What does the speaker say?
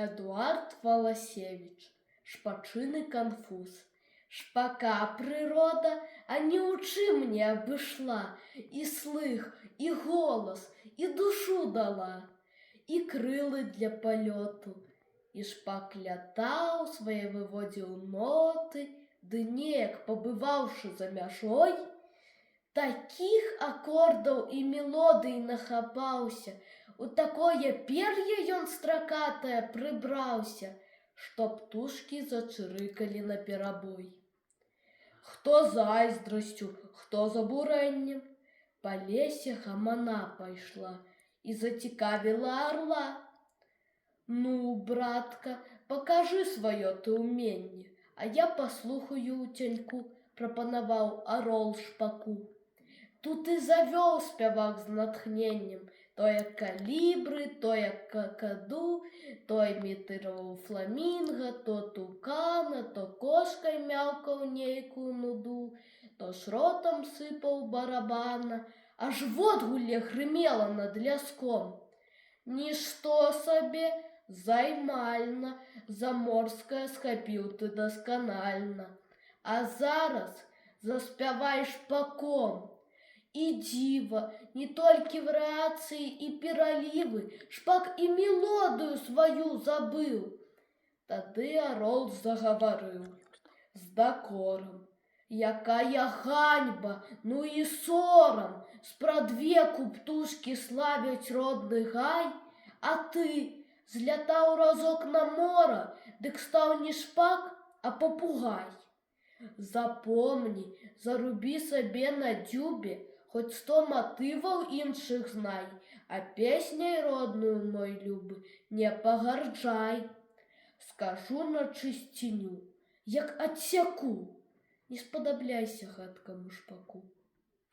Эдуард Валасевич. Шпачыны канфуз. Шпака прырода, а не ў чым не абышла, і слых, і голас, і душу дала, і крылы для палёту. І шпак лятаў, свае выводзіў ноты, ды неяк, пабываўшы за мяжой, такіх акордаў і мелодый нахапаўся, у такое пер'е ён стракатае прыбраўся, што птушкі зачырыкалі наперабой. Хто зайздрасцю, хто з абурэннем, па лесе гамана пайшла і зацікавіла арла. Ну, братка, пакажы сваё ты ўменне, а я паслухаю ўцяньку, прапанаваў арол шпаку. Тут і завёў спявак з натхненнем, тое калібры, тое какаду, той імітыраваў фламінга, то тукана, то кошкай мяўкаў нейкую нуду, то шротам сыпаў барабана, аж водгулле грымела над ляском. Нішто сабе, займальна, заморскае схапіў ты дасканальна. А зараз заспявай шпаком. І дзіва, не толькі варыяцыі і пералівы, шпак і мелодыю сваю забыў. Тады арол загаварыў з дакорам. Якая ганьба, ну і сорам, спрадвеку птушкі славяць родны гай, а ты злятаў разок на мора, дык стаў не шпак, а папугай. Запомні, зарубі сабе на дзюбе, хоць 100 матываў іншых знай, а песняй родную, мой любы, не пагарджай. Скажу на чысціню, як адсяку, не спадабляйся гадкаму шпаку.